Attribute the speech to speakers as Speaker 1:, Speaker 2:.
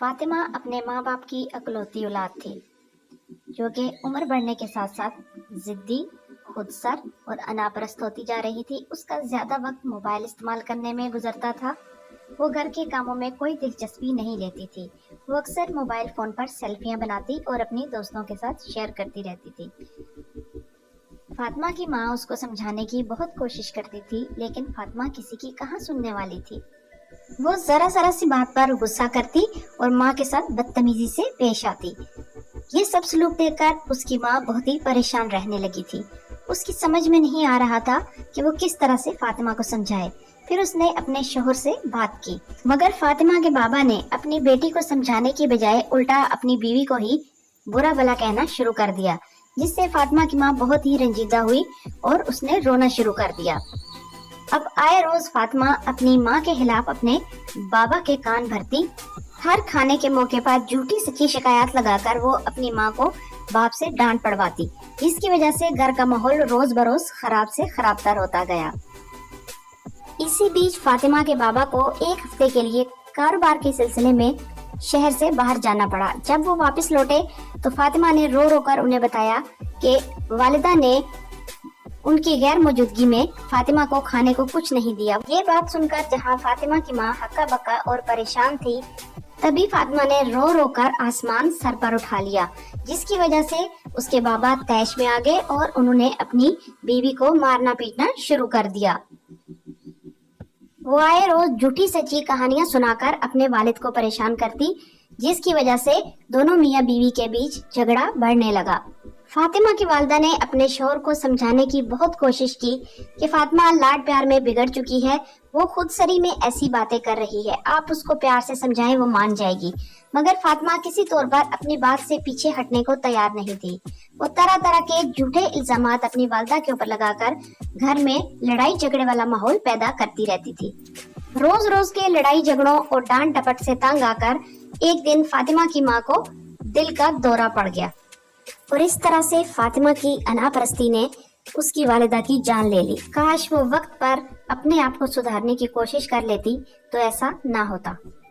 Speaker 1: فاطمہ اپنے ماں باپ کی اکلوتی اولاد تھی جو کہ عمر بڑھنے کے ساتھ ساتھ ضدی، خود سر اور انا پرست ہوتی جا رہی تھی۔ اس کا زیادہ وقت موبائل استعمال کرنے میں گزرتا تھا۔ وہ گھر کے کاموں میں کوئی دلچسپی نہیں لیتی تھی۔ وہ اکثر موبائل فون پر سیلفیاں بناتی اور اپنی دوستوں کے ساتھ شیئر کرتی رہتی تھی۔ فاطمہ کی ماں اس کو سمجھانے کی بہت کوشش کرتی تھی، لیکن فاطمہ کسی کی کہاں سننے والی تھی۔ وہ ذرا سی بات پر غصہ کرتی اور ماں کے ساتھ بدتمیزی سے پیش آتی۔ یہ سب سلوک دیکھ کر اس کی ماں بہت ہی پریشان رہنے لگی تھی۔ اس کی سمجھ میں نہیں آ رہا تھا کہ وہ کس طرح سے فاطمہ کو سمجھائے۔ پھر اس نے اپنے شوہر سے بات کی، مگر فاطمہ کے بابا نے اپنی بیٹی کو سمجھانے کی بجائے الٹا اپنی بیوی کو ہی برا بھلا کہنا شروع کر دیا، جس سے فاطمہ کی ماں بہت ہی رنجیدہ ہوئی اور اس نے رونا شروع کر دیا۔ اب آئے روز فاطمہ اپنی ماں کے خلاف اپنے بابا کے کان بھرتی، ہر کھانے کے موقع پر جھوٹی سچی شکایات لگا کر وہ اپنی ماں کو باپ سے ڈانٹ پڑواتی، جس کی وجہ سے گھر کا ماحول روز بروز خراب سے خراب تر ہوتا گیا۔ اسی بیچ فاطمہ کے بابا کو ایک ہفتے کے لیے کاروبار کے سلسلے میں شہر سے باہر جانا پڑا۔ جب وہ واپس لوٹے تو فاطمہ نے رو کر انہیں بتایا کہ والدہ نے ان کی غیر موجودگی میں فاطمہ کو کھانے کو کچھ نہیں دیا۔ یہ بات سن کر جہاں فاطمہ کی ماں ہکا بکا اور پریشان تھی، تبھی فاطمہ نے رو کر آسمان سر پر اٹھا لیا، جس کی وجہ سے اس کے بابا طیش میں آ گئے اور انہوں نے اپنی بیوی کو مارنا پیٹنا شروع کر دیا۔ وہ آئے روز جھوٹی سچی کہانیاں سنا کر اپنے والد کو پریشان کرتی، جس کی وجہ سے دونوں میاں بیوی کے بیچ جھگڑا بڑھنے لگا۔ فاطمہ کی والدہ نے اپنے شوہر کو سمجھانے کی بہت کوشش کی کہ فاطمہ لاڈ پیار میں بگڑ چکی ہے، وہ خود سری میں ایسی باتیں کر رہی ہے، آپ اس کو پیار سے سمجھائیں، وہ مان جائے گی۔ مگر فاطمہ کسی طور پر اپنی بات سے پیچھے ہٹنے کو تیار نہیں تھی۔ وہ طرح کے جھوٹے الزامات اپنی والدہ کے اوپر لگا کر گھر میں لڑائی جھگڑے والا ماحول پیدا کرتی رہتی تھی۔ روز کے لڑائی جھگڑوں اور ڈانٹ ڈپٹ سے تنگ آ کر ایک دن فاطمہ کی ماں کو دل کا دورہ پڑ گیا اور اس طرح سے فاطمہ کی انا پرستی نے اس کی والدہ کی جان لے لی۔ کاش وہ وقت پر اپنے آپ کو سدھارنے کی کوشش کر لیتی تو ایسا نہ ہوتا۔